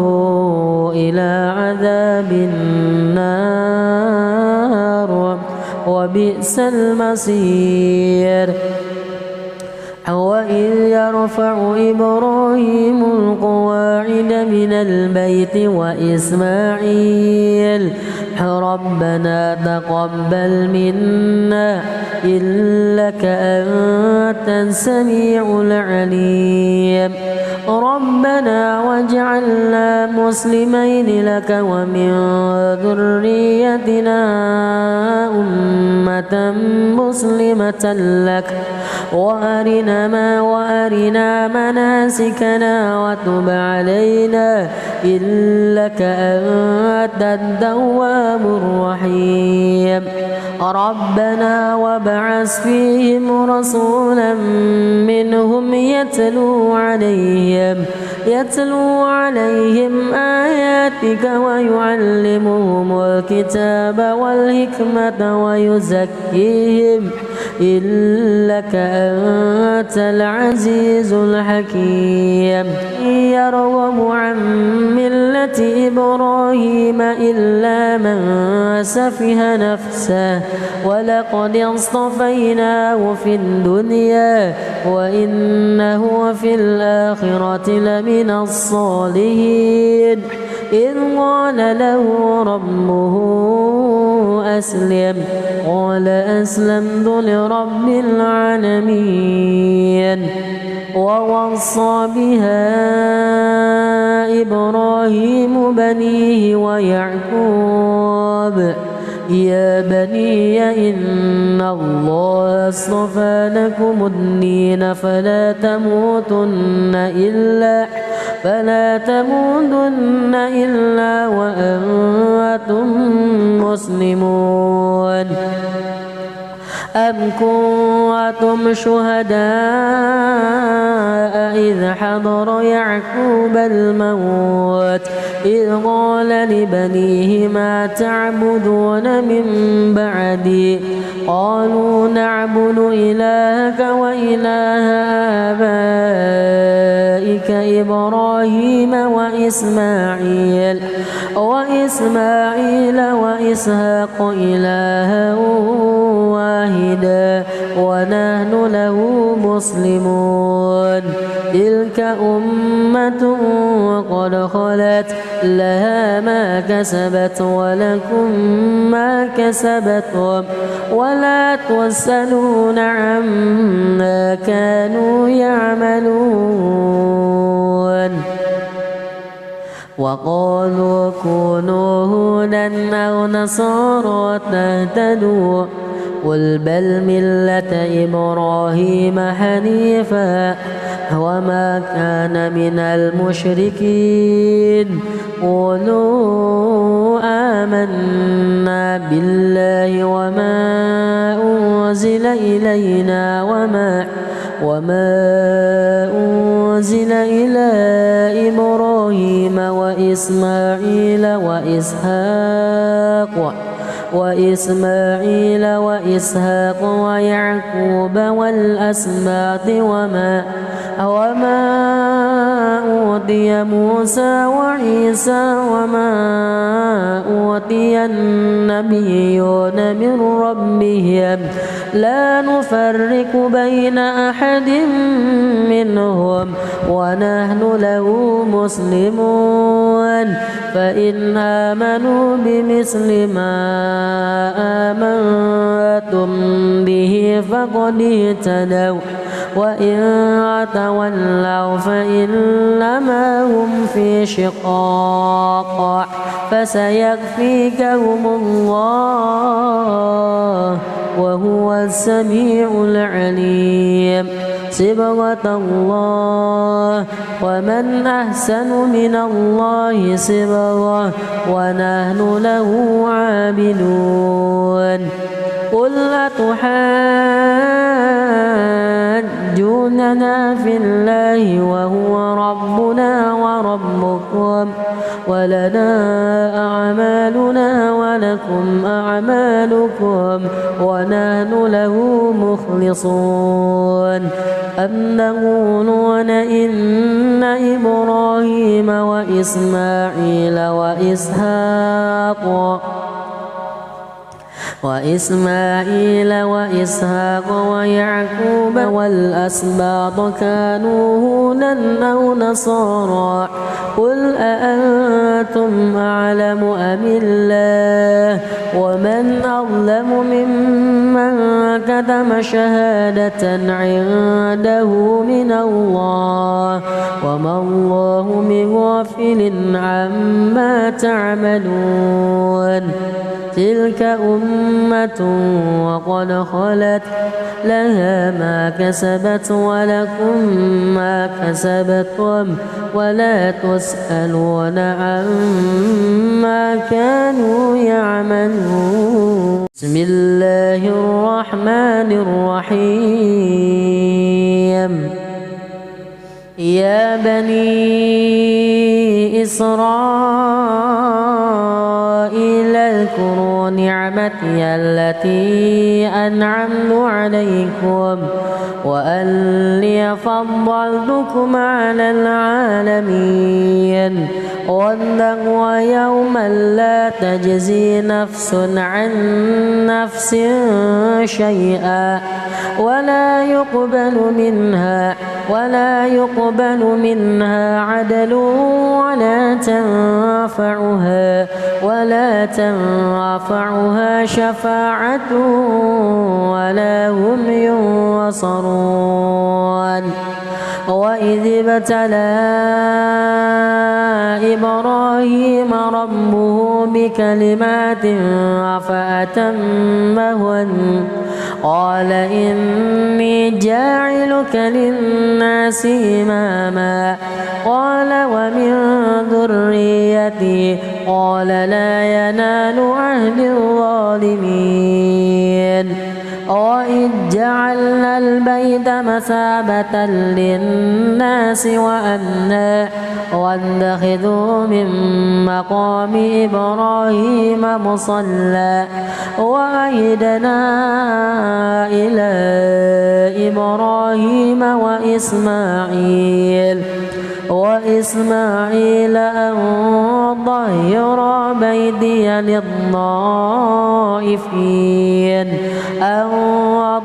[SPEAKER 1] إلى عذاب النار وبئس المصير وإذ يرفع إبراهيم القواعد من البيت وإسماعيل ربنا تقبل منا إنك أنت السميع العليم ربنا واجعلنا مسلمين لك ومن ذريتنا أمة مسلمة لك وأرنا مناسكنا وتب علينا إنك أنت التواب الرحيم ربنا وابعث فيهم رسولا منهم يتلو عليهم آياتك ويعلمهم الكتاب والحكمة ويزكيهم إنك أنت العزيز الحكيم يرغب عن ملة إبراهيم إلا من سفه نفسه ولقد اصطفيناه في الدنيا وإنه في الآخرة لمن الصالحين إذ قال له ربه أسلم قال أسلمت لرب العالمين ووصى بها إبراهيم بنيه ويعقوب يا بني إن الله اصطفى لكم الدين فلا تموتن إلا وأنتم مسلمون أم كنتم شهداء إذ حضر يعقوب الموت إذ قال لبنيه ما تعبدون من بعدي قالوا نعبد إلهك وإله آبائك إبراهيم وإسماعيل وإسحاق إلها واحدا ونحن له مسلمون تلك أمة وقد خلت لها ما كسبت ولكم ما كسبتم ولا تسألون عما كانوا يعملون وقالوا كونوا هودا أو نصارى تهتدوا قل بل ملة إبراهيم حنيفا وما كان من المشركين قولوا آمنا بالله وما أنزل إلينا وما أنزل إلى إبراهيم وإسماعيل وإسحاق ويعقوب والأسباط وما أوتي موسى وعيسى وما أوتي النبيون من ربهم لا نفرق بين أحد منهم ونحن له مسلمون فإن آمنوا بمثل ما آمنتم به فقد اهتدوا وإن تولوا فإنما هم في شقاق فسيكفيكهم الله وهو السميع العليم صبغة الله ومن أحسن من الله صبغة ونحن له عابدون قل أتحاجوننا في الله وهو ربنا وربكم ولنا أعمالنا ولكم أعمالكم ونحن له مخلصون أم تقولون إن إبراهيم وإسماعيل وإسماعيل وإسحاق ويعقوب والأسباط كانوا هودا أو نصارى قل أأنتم أعلم أم الله ومن أظلم ممن كتم شهادة عنده من الله وما الله بغافل عما تعملون تلك أمة وقد خلت لها ما كسبت ولكم ما كسبتم ولا تسألون عما كانوا يعملون بسم الله الرحمن الرحيم يا بني إسرائيل اذكروا نعمتي التي أنعمت عليكم وأني فضلتكم على العالمين واتقوا يوما لا تجزي نفس عن نفس شيئا ولا يقبل منها عدل ولا تنفعها شفاعة ولا هم ينصرون وإذ ابتلى إبراهيم ربه بكلمات فأتمهن قال إني جاعلك للناس إماما قال ومن ذريتي قال لا ينال عهد الظالمين وإذ جعلنا البيت مثابة للناس وأمنا واتخذوا من مقام إبراهيم مصلى وعهدنا إلى إبراهيم وإسماعيل أن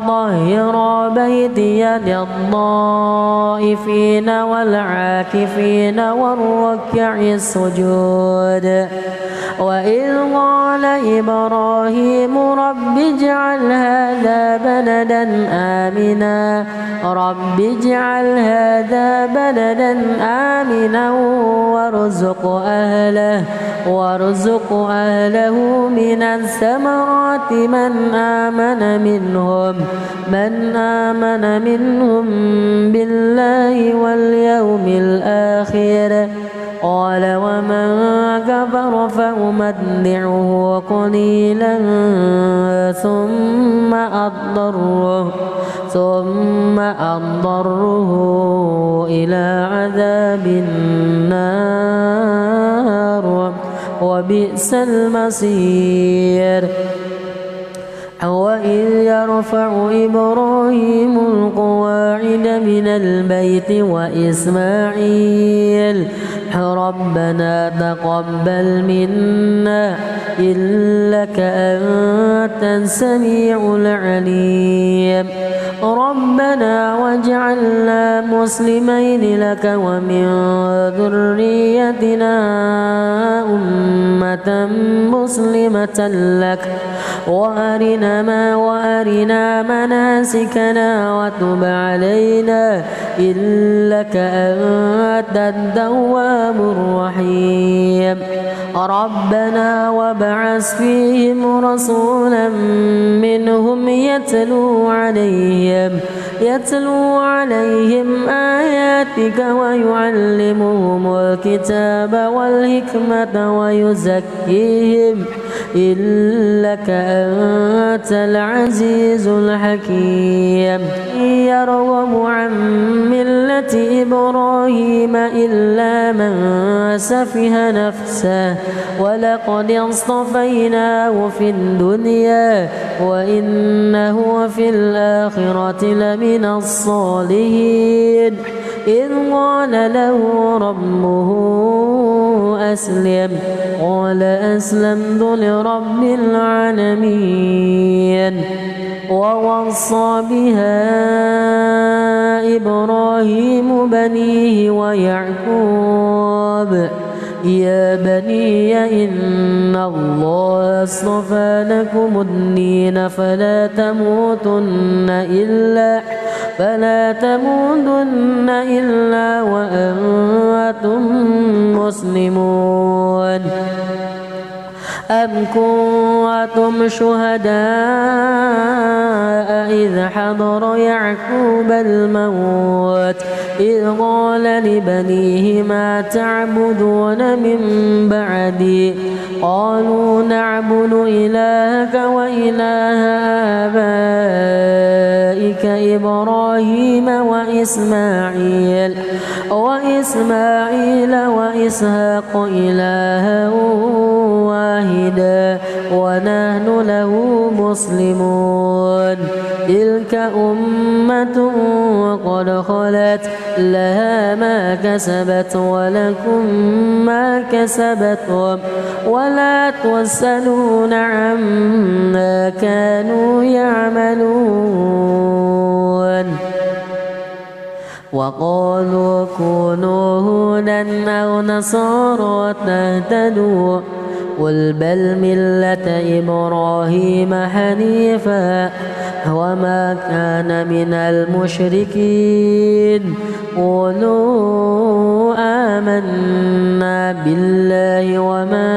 [SPEAKER 1] طهر بيتي للطائفين والعاكفين والركع السجود وإذ قال إبراهيم رب اجعل هذا بلدا آمنا وارزق أهله من الثمرات من آمن منهم بالله واليوم الآخر قال ومن كفر فأمتعه قليلا ثم أضطره إلى عذاب النار وبئس المصير وإذ يرفع إبراهيم القواعد من البيت وإسماعيل ربنا تقبل منا إنك أنت السميع العليم ربنا واجعلنا مسلمين لك ومن ذريتنا أمة مسلمة لك وأرنا مناسكنا وتب علينا إنك أنت التواب الرحيم ربنا وابعث فيهم رسولا منهم يتلو عليهم آياتك ويعلمهم الكتاب والحكمة ويزكيهم إنك أنت العزيز الحكيم يرغب عن ملة إبراهيم إلا من سفه نفسه ولقد اصطفيناه في الدنيا وإنه في الآخرة لمن الصالحين إذ قال له ربه أسلم قال أسلمت لرب العالمين ووصى بها إبراهيم بنيه ويعقوب يا بني إن الله اصطفى لكم الدين فلا تموتن إلا وأنتم مسلمون أم كنتم شهداء إذ حضر يعقوب الموت إذ قال لبنيه ما تعبدون من بعدي قالوا نعبد إلهك وإله آبائك إبراهيم وإسماعيل وإسحاق إلها واحدا ونحن له مسلمون تلك أمة وقد خلت لها ما كسبت ولكم ما كسبتم ولا تسألون عما كانوا يعملون وقالوا كونوا هودا أو نصارى تهتدوا قل بل ملة إبراهيم حنيفا وما كان من المشركين قولوا آمنا بالله وما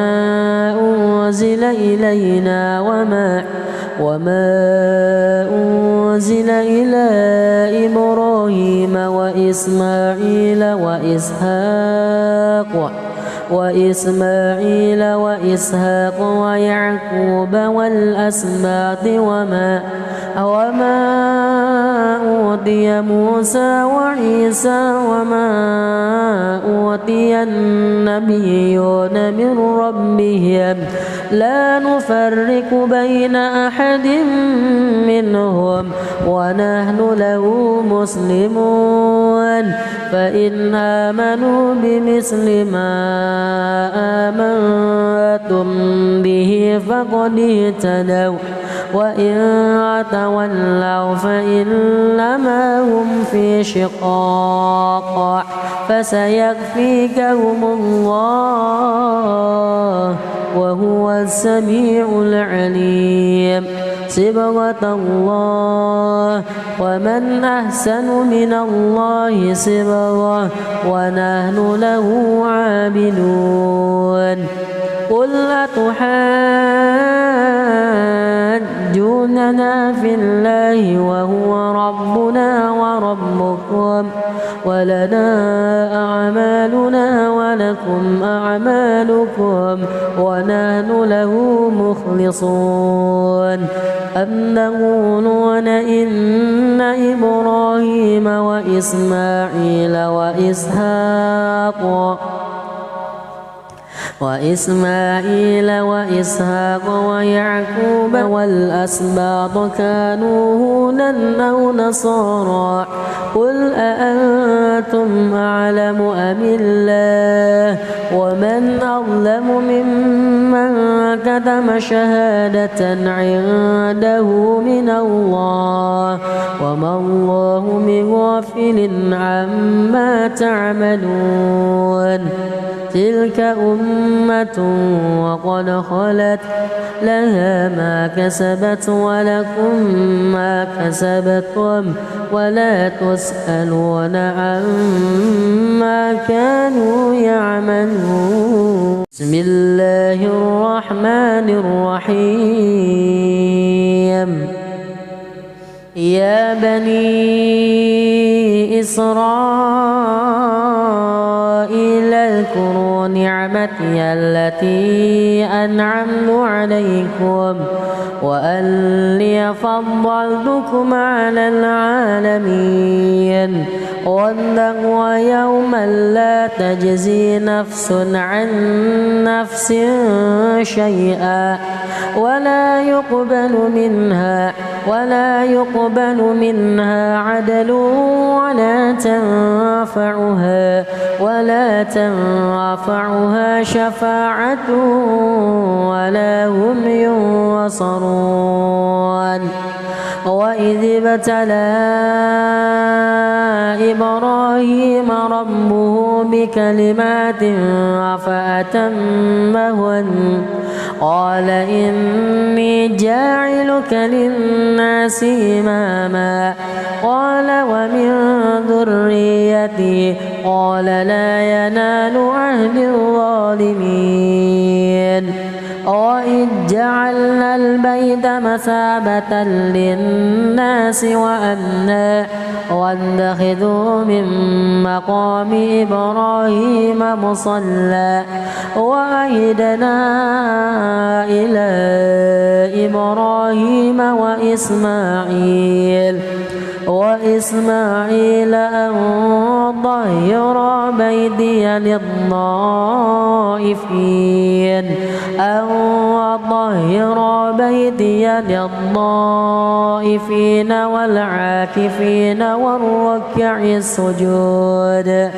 [SPEAKER 1] أنزل إلينا وما أنزل إلى إبراهيم وإسماعيل وإسحاق ويعقوب والأسباط وما أوتي موسى وعيسى وما أوتي النبيون من ربهم لا نفرق بين أحد منهم ونحن له مسلمون فإن آمنوا بمثل ما آمنتم به فقد اهتدوا وإن تولوا فإنما هم في شقاق فسيكفيكهم الله وهو السميع العليم صبغة الله ومن أحسن من الله صبغة ونحن له عابدون قل أتحاجوننا في الله وهو ربنا وربكم ولنا أعمالنا ولكم أعمالكم ونحن له مخلصون أم تقولون إن إبراهيم وإسماعيل وإسحاق ويعقوب والأسباط كانوا هودا أو نصارى قل أأنتم أعلم أم الله ومن أظلم ممن كتم شهادة عنده من الله وما الله بغافل عما تعملون تلك أمة وقد خلت لها ما كسبت ولكم ما كسبتم ولا تسألون عما كانوا يعملون بسم الله الرحمن الرحيم يا بني إسرائيل اذكروا نعمتي نعمتي التي أنعمت عليكم وأني فضلتكم على العالمين واتقوا يوما لا تجزي نفس عن نفس شيئا ولا يقبل منها عدل ولا تنفعها شفاعة ولا هم ينصرون وإذ ابتلى إبراهيم ربه بكلمات فأتمهن قال إني جاعلك للناس إماما قال ومن ذريتي قال لا ينال عهد الظالمين وإذ جعلنا البيت مثابة للناس وأمنا واتخذوا من مقام إبراهيم مصلى وعهدنا إلى إبراهيم وإسماعيل أن طهر بيتي للطائفين والعاكفين والركع السجود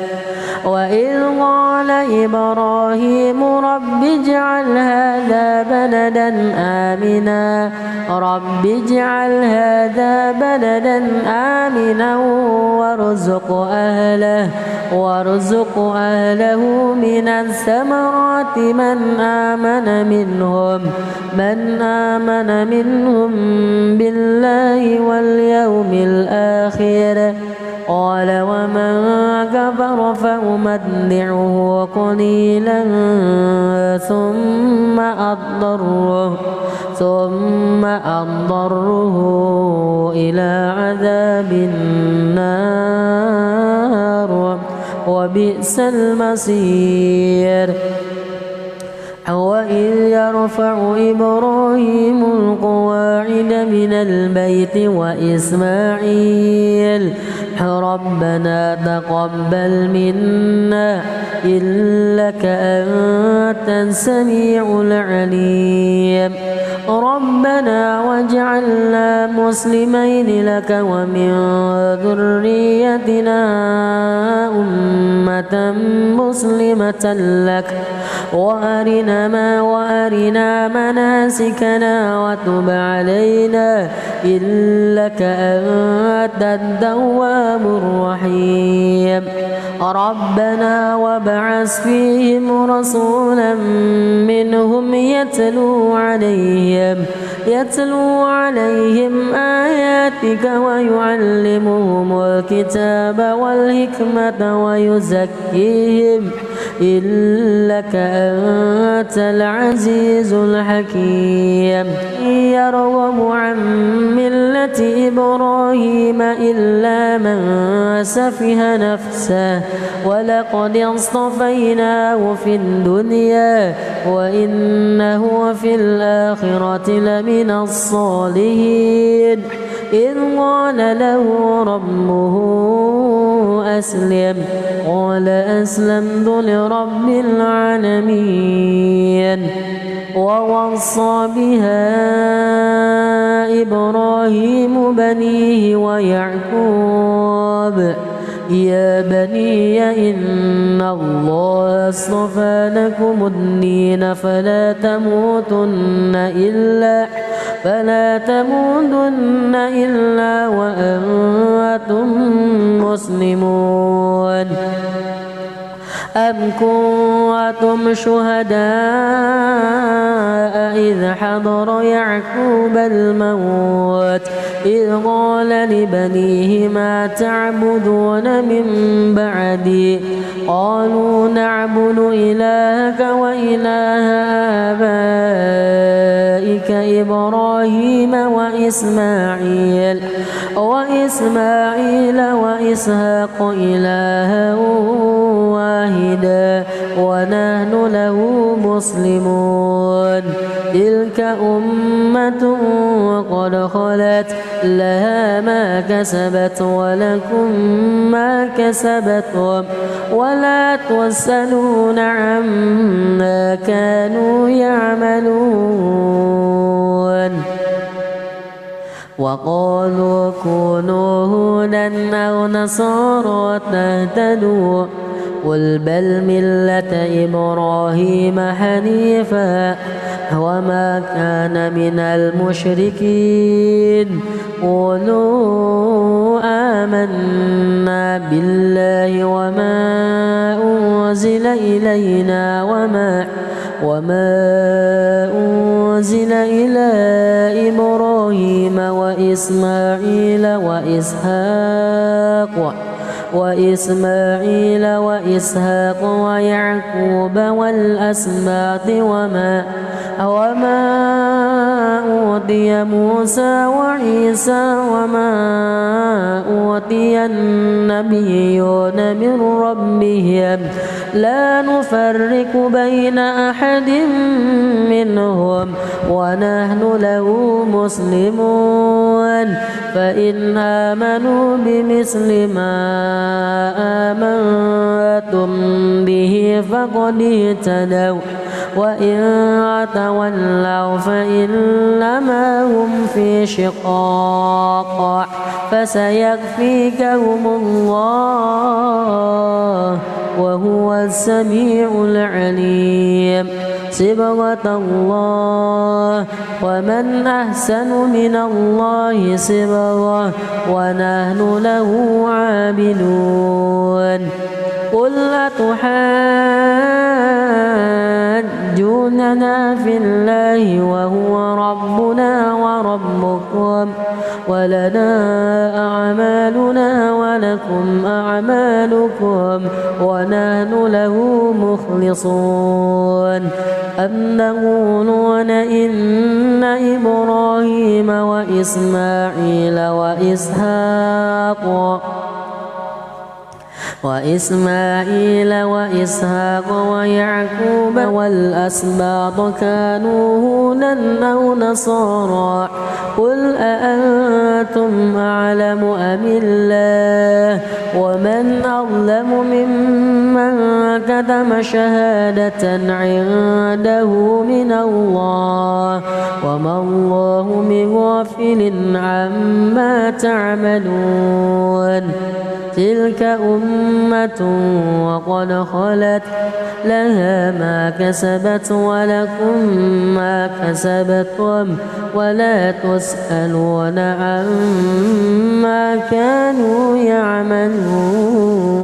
[SPEAKER 1] وإذ قال إبراهيم رب اجعل هذا بلدا آمنا وارزق أهله من الثمرات من آمن منهم بالله واليوم الآخر قال ومن كفر فأمتعه قليلا ثم أضطره إلى عذاب النار وبئس المصير وإذ يرفع إبراهيم القواعد من البيت وإسماعيل ربنا تقبل منا إنك أنت السميع العليم ربنا واجعلنا مسلمين لك ومن ذريتنا أمة مسلمة لك وأرنا مناسكنا وتب علينا إنك أنت التواب الرحيم ربنا وابعث فيهم رسولا منهم يتلو عليهم آياتك ويعلمهم الكتاب والحكمة ويزكيهم إنك أنت العزيز الحكيم يرغب عن ملة إبراهيم إلا من سفه نفسه ولقد اصطفيناه في الدنيا وإنه في الآخرة لمن الصالحين إذ قال له ربه أسلم قال أسلمت لرب العالمين ووصى بها إبراهيم بنيه ويعقوب يا بني إن الله اصطفى لكم الدين فلا تموتن إلا وأنتم مسلمون أم كنتم شهداء إذ حضر يعقوب الموت إذ قال لبنيه ما تعبدون من بعدي قالوا نعبد إلهك وإله آبائك كذلك إبراهيم وإسماعيل وإسحاق إلها واحدا ونحن له مسلمون تلك أمة وقد خلت لها ما كسبت ولكم ما كسبتم ولا تسألون عما كانوا يعملون وقالوا كونوا هودا أو نصارى تهتدوا قل بل ملة إبراهيم حنيفا وما كان من المشركين قولوا آمنا بالله وما أنزل إلينا وما أنزل إلى إبراهيم وإسماعيل وإسحاق ويعقوب والأسباط وما أوتي موسى وعيسى وما أوتي النبيون من ربهم لا نفرق بين أحد منهم ونحن له مسلمون فإن آمنوا بمثل ما آمنتم به فقد اهتدوا وإن تولوا فإنما هم في شقاق فسيكفيكهم الله وهو السميع العليم صبغة الله ومن أحسن من الله صبغة ونحن له عابدون قل أتحاجوننا في الله وهو ربنا وربكم ولنا أعمالنا ولكم أعمالكم ونحن له مخلصون أم تقولون إن إبراهيم وإسماعيل وإسحاق ويعقوب والأسباط كانوا هودا أو نصارى قل أأنتم أعلم أم الله ومن أظلم ممن كتم شهادة عنده من الله وما الله بغافل عما تعملون تلك أمة وقد خلت لها ما كسبت ولكم ما كسبتم ولا تسألون عما كانوا يعملون.